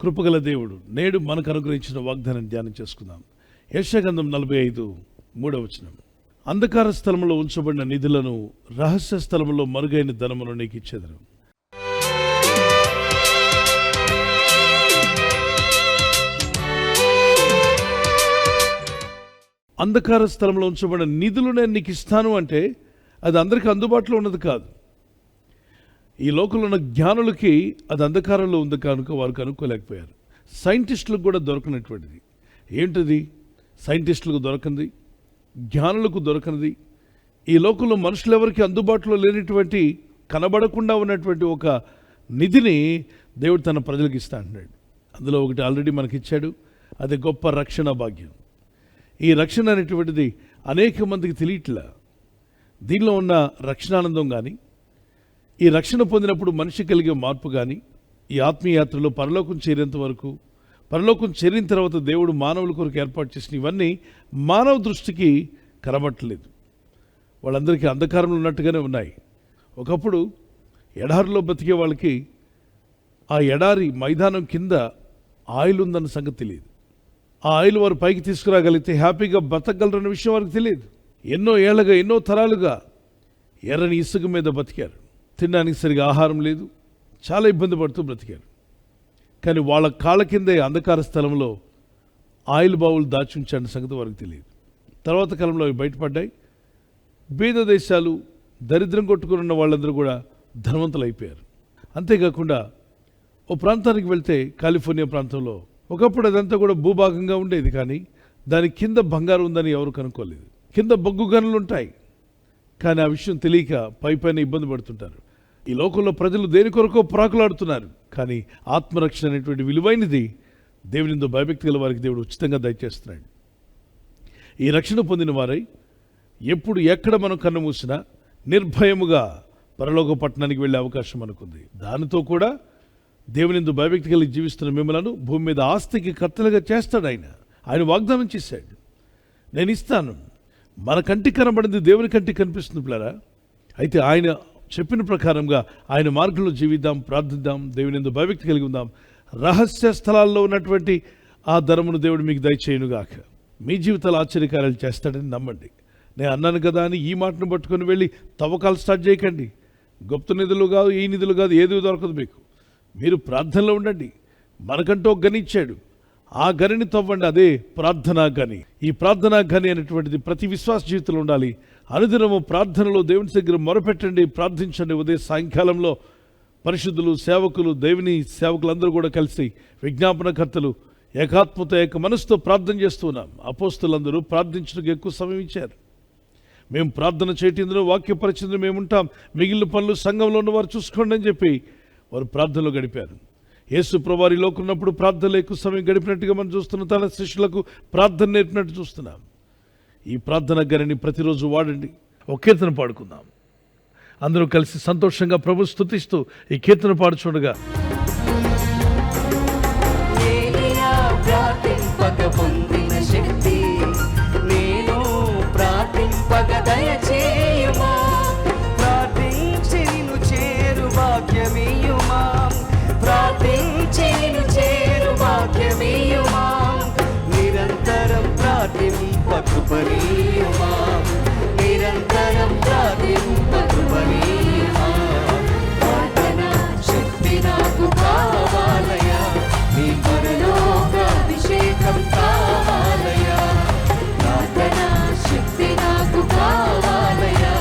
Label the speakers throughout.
Speaker 1: కృపగల దేవుడు నేడు మనకు అనుగ్రహించిన వాగ్దానం ధ్యానం చేసుకుందాం. యెషయా గ్రంథం 45:3 అంధకార స్థలంలో ఉంచబడిన నిధులను రహస్య స్థలంలో మరుగైన ధనమును నీకు ఇచ్చేదను. అంధకార స్థలంలో ఉంచబడిన నిధులు నేను నీకు ఇస్తాను అంటే అది అందరికీ అందుబాటులో ఉన్నది కాదు. ఈ లోకంలో ఉన్న జ్ఞానులకి అది అంధకారంలో ఉంది కనుక వారు కనుక్కోలేకపోయారు. సైంటిస్టులకు కూడా దొరకనటువంటిది ఏంటిది? సైంటిస్టులకు దొరకంది, జ్ఞానులకు దొరకనిది, ఈ లోకంలో మనుషులు ఎవరికి అందుబాటులో లేనటువంటి కనబడకుండా ఉన్నటువంటి ఒక నిధిని దేవుడు తన ప్రజలకు ఇస్తా అంటున్నాడు. అందులో ఒకటి ఆల్రెడీ మనకిచ్చాడు, అది గొప్ప రక్షణ భాగ్యం. ఈ రక్షణ అనేటువంటిది అనేక మందికి తెలియట్లా. దీనిలో ఉన్న రక్షణానందం కానీ, ఈ రక్షణ పొందినప్పుడు మనిషి కలిగే మార్పు కానీ, ఈ ఆత్మీయాత్రలో పరలోకం చేరేంత వరకు, పరలోకం చేరిన తర్వాత దేవుడు మానవుల కొరకు ఏర్పాటు చేసిన ఇవన్నీ మానవ దృష్టికి కనబట్టలేదు. వాళ్ళందరికీ అంధకారంలో ఉన్నట్టుగానే ఉన్నాయి. ఒకప్పుడు ఎడారిలో బతికే వాళ్ళకి ఆ ఎడారి మైదానం కింద ఆయిల్ ఉందన్న సంగతి తెలియదు. ఆ ఆయిల్ వారు పైకి తీసుకురాగలిగితే హ్యాపీగా బతకగలరన్న విషయం వారికి తెలియదు. ఎన్నో ఏళ్ళగా, ఎన్నో తరాలుగా ఎర్రని ఇసుక మీద బతికారు. తినడానికి సరిగా ఆహారం లేదు, చాలా ఇబ్బంది పడుతూ బ్రతికారు. కానీ వాళ్ళ కాళ్ళ కిందే అంధకార స్థలంలో ఆయిల్ బావులు దాచి ఉంచాడన్న సంగతి వారికి తెలియదు. తర్వాత కాలంలో అవి బయటపడ్డాయి. బీద దేశాలు, దరిద్రం కొట్టుకున్న వాళ్ళందరూ కూడా ధనవంతులు అయిపోయారు. అంతేకాకుండా ఓ ప్రాంతానికి వెళ్తే, కాలిఫోర్నియా ప్రాంతంలో ఒకప్పుడు అదంతా కూడా భూభాగంగా ఉండేది, కానీ దాని కింద బంగారం ఉందని ఎవరు కనుక్కోలేదు. కింద బొగ్గు గనులు ఉంటాయి, కానీ ఆ విషయం తెలియక పైపైన ఇబ్బంది పడుతుంటారు. ఈ లోకంలో ప్రజలు దేని కొరకో ప్రాకులాడుతున్నారు, కానీ ఆత్మరక్షణ అనేటువంటి విలువైనది దేవునితో భయభక్తి గల వారికి దేవుడు ఉచితంగా దయచేస్తున్నాడు. ఈ రక్షణ పొందిన వారై ఎప్పుడు ఎక్కడ మనం కన్ను మూసినా నిర్భయముగా పరలోక పట్టణానికి వెళ్ళే అవకాశం మనకుంది. దానితో కూడా దేవునితో భయభక్తి కలిగి జీవిస్తున్న మిమ్మలను భూమి మీద ఆస్తికి కర్తలుగా చేస్తాడు. ఆయన వాగ్దానం చేశాడు, నేను ఇస్తాను. మన కంటికి కనబడింది దేవుని కంటికి కనిపిస్తుంది పిల్లరా. అయితే ఆయన చెప్పిన ప్రకారంగా ఆయన మార్గంలో జీవిద్దాం, ప్రార్థిద్దాం, దేవునితో భయభక్తి కలిగి ఉందాం. రహస్య స్థలాల్లో ఉన్నటువంటి ఆ ధనమును దేవుడు మీకు దయచేయునుగాక. మీ జీవితాలు ఆశ్చర్యకార్యాలు చేస్తాడని నమ్మండి. నేను అన్నాను కదా అని ఈ మాటను పట్టుకొని వెళ్ళి తవ్వకాలు స్టార్ట్ చేయకండి. గుప్త నిధులు కాదు, ఈ నిధులు కాదు, ఏది దొరకదు మీకు. మీరు ప్రార్థనలో ఉండండి. మనకంటూ ఒక గని ఇచ్చాడు, ఆ గనిని తవ్వండి. అదే ప్రార్థనా గని. ఈ ప్రార్థనా గని అనేటువంటిది ప్రతి విశ్వాస జీవితంలో ఉండాలి. అనుదినము ప్రార్థనలో దేవుని దగ్గర మొరపెట్టండి, ప్రార్థించండి. ఉదయం సాయంకాలంలో పరిశుద్ధులు, సేవకులు, దేవుని సేవకులందరూ కూడా కలిసి, విజ్ఞాపనకర్తలు ఏకాత్మతో ఏక మనసుతో ప్రార్థన చేస్తున్నాం. అపోస్తులందరూ ప్రార్థించడానికి ఎక్కువ సమయం ఇచ్చారు. మేము ప్రార్థన చేయటందులో, వాక్య పరిచయంలో మేము ఉంటాం, మిగిలిన పనులు సంఘంలో ఉన్న వారు చూసుకోండి అని చెప్పి వారు ప్రార్థనలో గడిపారు. యేసు ప్రభువారు ఈ లోకంలో ఉన్నప్పుడు ప్రార్థనలో ఎక్కువ సమయం గడిపినట్టుగా మనం చూస్తున్నాం. తన శిష్యులకు ప్రార్థన నేర్పినట్టు చూస్తున్నాం. ఈ ప్రార్థన గనిని ప్రతిరోజు వాడండి. ఒక కీర్తన పాడుకుందాం. అందరూ కలిసి సంతోషంగా ప్రభు స్తుతిస్తూ ఈ కీర్తన పాడుచుండగా,
Speaker 2: నిరంతరం ప్రార్థింపకృపణీయమా, నిరంతరం ప్రార్థింపకృపణీయమా. ప్రార్థన శక్తి నాకు కావాలయా, నీ పరలోక అభిషేకం కావాలయా. ప్రార్థన శక్తి నాకు కావాలయా,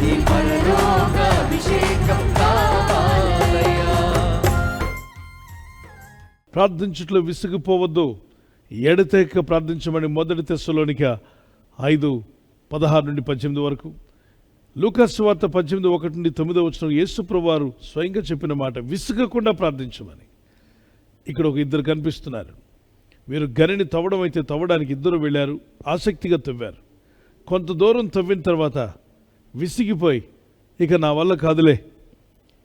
Speaker 2: నీ పరలోక అభిషేకం కావాలయా.
Speaker 1: ప్రార్థించుట్లో విసిగిపోవద్దు, ఎడతెగక ప్రార్థించమని 1 తెస్సలోనిక 5:16-18 వరకు, లూకాసు సువార్త 18:1-9 యేసు ప్రభువారు స్వయంగా చెప్పిన మాట, విసుగకుండా ప్రార్థించమని. ఇక్కడ ఒక ఇద్దరు కనిపిస్తున్నారు. మీరు గనిని తవ్వడం అయితే తవ్వడానికి ఇద్దరు వెళ్ళారు, ఆసక్తిగా తవ్వారు. కొంత దూరం తవ్విన తర్వాత విసిగిపోయి, ఇక నా వల్ల కాదులే,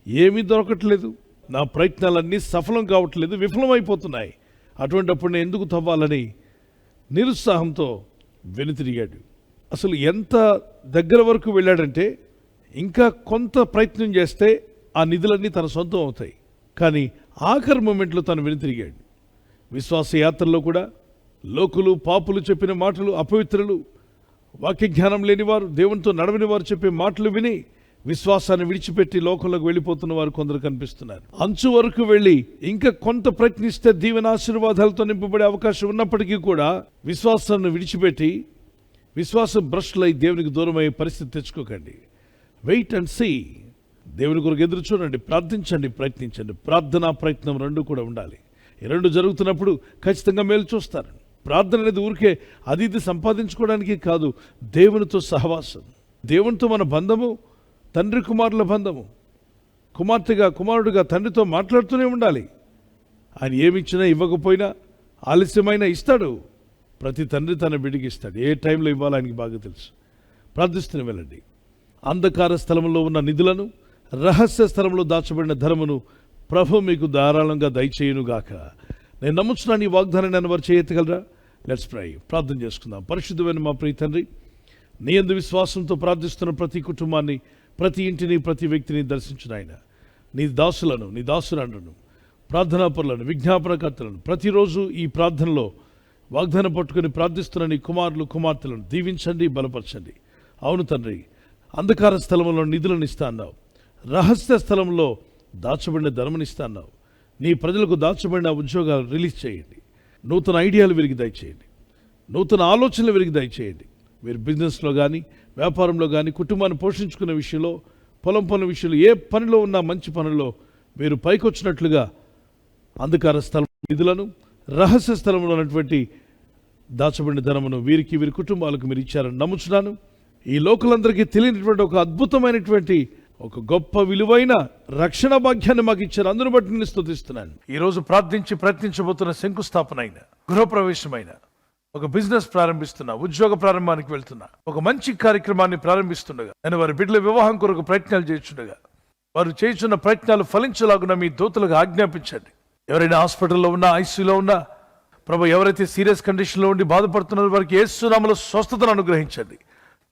Speaker 1: ఏమీ దొరకట్లేదు, నా ప్రయత్నాలన్నీ సఫలం కావట్లేదు, విఫలమైపోతున్నాయి, అటువంటిప్పుడు నేను ఎందుకు తవ్వాలని నిరుత్సాహంతో వెనుతిరిగాడు. అసలు ఎంత దగ్గర వరకు వెళ్ళాడంటే, ఇంకా కొంత ప్రయత్నం చేస్తే ఆ నిధులన్నీ తన సొంతం అవుతాయి. కానీ ఆఖరి మూమెంట్లో తను వెనుతిరిగాడు. విశ్వాస యాత్రలో కూడా లోకులు, పాపులు చెప్పిన మాటలు, అపవిత్రులు, వాక్య జ్ఞానం లేనివారు, దేవునితో నడవని వారు చెప్పే మాటలు విని విశ్వాసాన్ని విడిచిపెట్టి లోకంలోకి వెళ్ళిపోతున్న వారు కొందరు కనిపిస్తున్నారు. అంచు వరకు వెళ్ళి ఇంకా కొంత ప్రయత్నిస్తే దీవెన ఆశీర్వాదాలతో నింపబడే అవకాశం ఉన్నప్పటికీ కూడా విశ్వాసాన్ని విడిచిపెట్టి విశ్వాసం భ్రష్టులై దేవునికి దూరమయ్యే పరిస్థితి తెచ్చుకోకండి. Wait and see. దేవుని కొరకు ఎదురు చూడండి, ప్రార్థించండి, ప్రయత్నించండి. ప్రార్థన, ప్రయత్నం రెండు కూడా ఉండాలి. ఈ రెండు జరుగుతున్నప్పుడు ఖచ్చితంగా మేలు చూస్తారు. ప్రార్థన అనేది ఊరికే అది ఇది సంపాదించుకోవడానికి కాదు, దేవునితో సహవాసం. దేవునితో మన బంధము తండ్రి కుమారుల బంధము. కుమార్తెగా, కుమారుడుగా తండ్రితో మాట్లాడుతూనే ఉండాలి. ఆయన ఏమిచ్చినా ఇవ్వకపోయినా ఆలస్యమైనా ఇస్తాడు. ప్రతి తండ్రి తన బిడ్డకి ఇస్తాడు. ఏ టైంలో ఇవ్వాలో ఆయనకి బాగా తెలుసు. ప్రార్థిస్తూనే వెళ్ళండి. అంధకార స్థలంలో ఉన్న నిధులను, రహస్య స్థలంలో దాచబడిన ధనమును ప్రభు మీకు ధారాళంగా దయచేయునుగాక. నేను నమ్ముచున్నాను ఈ వాగ్దానాన్ని అని వారు చేయగలరా? Let's pray. ప్రార్థన చేసుకుందాం. పరిశుద్ధమైన మా ప్రియ తండ్రి, నీ యందు విశ్వాసంతో ప్రార్థిస్తున్న ప్రతి కుటుంబాన్ని, ప్రతి ఇంటిని, ప్రతి వ్యక్తిని దర్శించిన ఆయన, నీ దాసులను, నీ దాసులను, ప్రార్థనాపరులను, విజ్ఞాపనకర్తలను ప్రతిరోజు ఈ ప్రార్థనలో వాగ్దానం పట్టుకుని ప్రార్థిస్తున్న నీ కుమారులు, కుమార్తెలను దీవించండి, బలపరచండి. అవును తండ్రి, అంధకార స్థలంలో నిధులను ఇస్తా అన్నావు, రహస్య స్థలంలో దాచబడిన ధనముని ఇస్తా అన్నావు. నీ ప్రజలకు దాచబడిన ఉద్యోగాలు రిలీజ్ చేయండి. నూతన ఐడియాలు వీరికి దయచేయండి. నూతన ఆలోచనలు వీరికి దయచేయండి. మీరు బిజినెస్లో కానీ, వ్యాపారంలో కానీ, కుటుంబాన్ని పోషించుకునే విషయంలో, పొలం పనుల విషయంలో, ఏ పనిలో ఉన్నా మంచి పనుల్లో మీరు పైకొచ్చినట్లుగా అంధకార స్థలం నిధులను, రహస్య స్థలంలో ఉన్నటువంటి దాచబడిన ధనమును వీరికి, వీరి కుటుంబాలకు మీరు ఇచ్చారని నమ్ముచున్నాను. ఈ లోకలందరికీ తెలియనటువంటి ఒక అద్భుతమైనటువంటి, ఒక గొప్ప విలువైన రక్షణ భాగ్యాన్ని మాకు ఇచ్చారు. అందును బట్టి నేను స్తుతిస్తున్నాను. ఈరోజు ప్రార్థించి ప్రయత్నించబోతున్న శంకుస్థాపన అయిన, గృహప్రవేశమైన, ఒక బిజినెస్ ప్రారంభిస్తున్నా, ఉద్యోగ ప్రారంభానికి వెళ్తున్నా, ఒక మంచి కార్యక్రమాన్ని ప్రారంభిస్తుండగా, నేను వారి బిడ్డల వివాహం కొరకు ప్రయత్నాలు చేస్తుండగా, వారు చేస్తున్న ప్రయత్నాలు ఫలించలాగున మీ దూతలకు ఆజ్ఞాపించండి. ఎవరైనా హాస్పిటల్లో ఉన్నా, ఐసీయూలో ఉన్నా, ప్రభు ఎవరైతే సీరియస్ కండిషన్లో ఉండి బాధపడుతున్నారో వారికి యేసు నామములో స్వస్థతను అనుగ్రహించండి.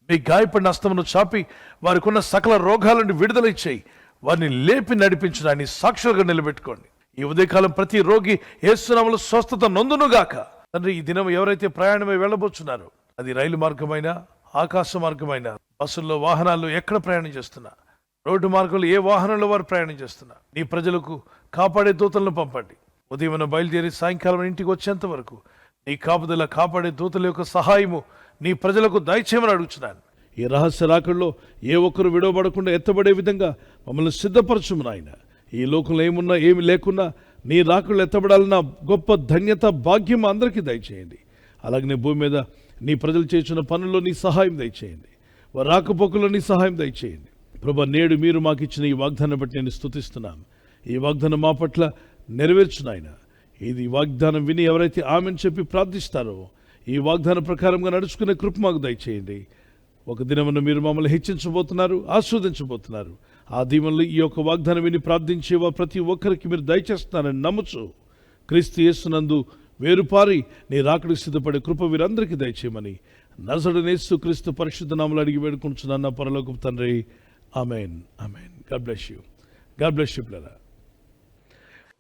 Speaker 1: మీ గాయపడిన హస్తమును చాపి వారికి ఉన్న సకల రోగాల నుండి విడుదల ఇచ్చేయి. వారిని లేపి నడిపించడాన్ని సాక్షులుగా నిలబెట్టుకోండి. ఈ ఉదయకాలం ప్రతి రోగి యేసు నామములో స్వస్థత నొందునుగాక. తండ్రి, ఈ దినం ఎవరైతే ప్రయాణమై వెళ్ళబోతున్నారో, అది రైలు మార్గమైనా, ఆకాశ మార్గమైనా, బస్సుల్లో, వాహనాల్లో ఎక్కడ ప్రయాణం చేస్తున్నా, రోడ్డు మార్గంలో ఏ వాహనంలో వారు ప్రయాణం చేస్తున్నా, నీ ప్రజలకు కాపాడే దూతలను పంపండి. ఉదయం బయలుదేరి సాయంకాలం ఇంటికి వచ్చేంత వరకు నీ కాపుదల, కాపాడే దూతల యొక్క సహాయము నీ ప్రజలకు దయచేయమని అడుగుతున్నాను. ఈ రహస్య రాకల్లో ఏ ఒక్కరు విడవబడకుండా ఎత్తబడే విధంగా మమ్మల్ని సిద్ధపరచుము నాయన. ఈ లోకంలో ఏమున్నా, ఏమి లేకున్నా నీ రాకళ్ళు ఎత్తబడాలన్న గొప్ప ధన్యత, భాగ్యం అందరికీ దయచేయండి. అలాగనే భూమి మీద నీ ప్రజలు చేస్తున్న పనుల్లో నీ సహాయం దయచేయండి. వారి రాకపోకల్లో నీ సహాయం దయచేయండి. ప్రభా, నేడు మీరు మాకు ఇచ్చిన ఈ వాగ్దానం బట్టి నేను స్తుతిస్తున్నాను. ఈ వాగ్దానం మా పట్ల నెరవేర్చునాయన. ఇది వాగ్దానం విని ఎవరైతే ఆమెను చెప్పి ప్రార్థిస్తారో, ఈ వాగ్దానం ప్రకారంగా నడుచుకునే కృప మాకు దయచేయండి. ఒక దినమున మీరు మమ్మల్ని హెచ్చించబోతున్నారు, ఆస్వాదించబోతున్నారు. ఆ దీవెనలు ఈ యొక్క వాగ్దానం విని ప్రార్థించే ప్రతి ఒక్కరికి మీరు దయచేస్తున్నారని నమ్ముచు, క్రీస్తు యేసునందు వేరుపారి నీ రాకడికి సిద్ధపడే కృప వీరందరికీ దయచేయమని నజరేయుడైన యేసు క్రీస్తు పరిశుద్ధ నామములో అడిగి వేడుకుంటున్నాను నా పరలోకపు తండ్రి. ఆమేన్, ఆమేన్. God bless you. God bless you brother.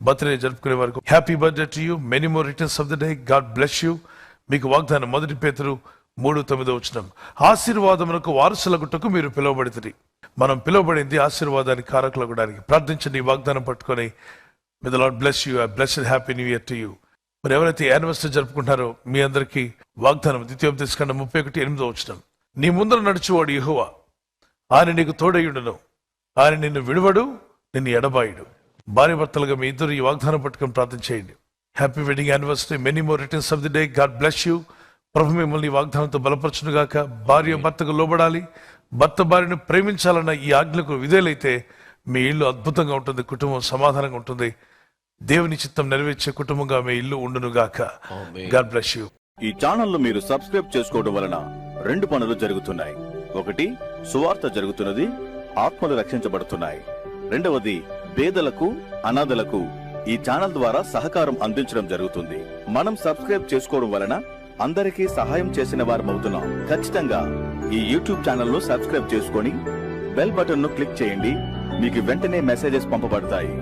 Speaker 1: Birthday జరుపుకునే వరకు happy birthday to you. Many more returns of the day. God bless you. మీకు వాగ్దానం 1 పేతురు 3:9 ఆశీర్వాదమునకు వారసులగుటకు మీరు పిలువబడితిరి. మనం పిలువబడింది ఆశీర్వాదానికి కారకులగడానికి. ప్రార్థించండి ఈ వాగ్దానం పట్టుకొని. May the lord bless you. Blessed happy new year to you. మరి ఎవరైతే యానివర్సరీ జరుపుకుంటారో మీ అందరికీ వాగ్దానం ద్వితీయోపదేశకాండం 31:8 నీ ముందర నడుచువాడు యెహోవా, ఆయన నీకు తోడయుడును, ఆయన నిన్ను విడువడు, నిన్ను ఎడబాయుడు. భార్య భర్తలుగా మీ ఇద్దరు ఈ వాగ్దానం పట్టుకొని ప్రార్థన చేయండి. Happy wedding anniversary. Many more returns of the day. God bless you. ప్రభు మిమ్మల్ని ఈ వాగ్దానంతో బలపరచునుగాక. భార్య భర్తకు లోబడాలి, భర్త భార్యను ప్రేమించాలన్న ఈ ఆజ్ఞకు విధేయులైతే మీ ఇల్లు అద్భుతంగా ఉంటుంది, కుటుంబం సమాధానంగా ఉంటుంది, దేవుని చిత్తం నెరవేర్చే కుటుంబంగా మీ ఇల్లు ఉండునుగాక. God bless you.
Speaker 3: ఈ ఛానల్ ను మీరు సబ్స్క్రైబ్ చేసుకోవడం వలన 2 పనులు జరుగుతున్నాయి. ఒకటి, సువార్త జరుగుతున్నది, ఆత్మలు రక్షించబడుతున్నాయి. రెండవది, పేదలకు, అనాథలకు ఈ ఛానల్ ద్వారా సహకారం అందించడం జరుగుతుంది. మనం సబ్స్క్రైబ్ చేసుకోవడం వలన అందరికీ సహాయం చేసిన వారమవుతున్నాం. ఖచ్చితంగా ఈ యూట్యూబ్ ఛానల్ ను సబ్స్క్రైబ్ చేసుకొని బెల్ బటన్ ను క్లిక్ చేయండి. మీకు వెంటనే మెసేజెస్ పంపబడతాయి.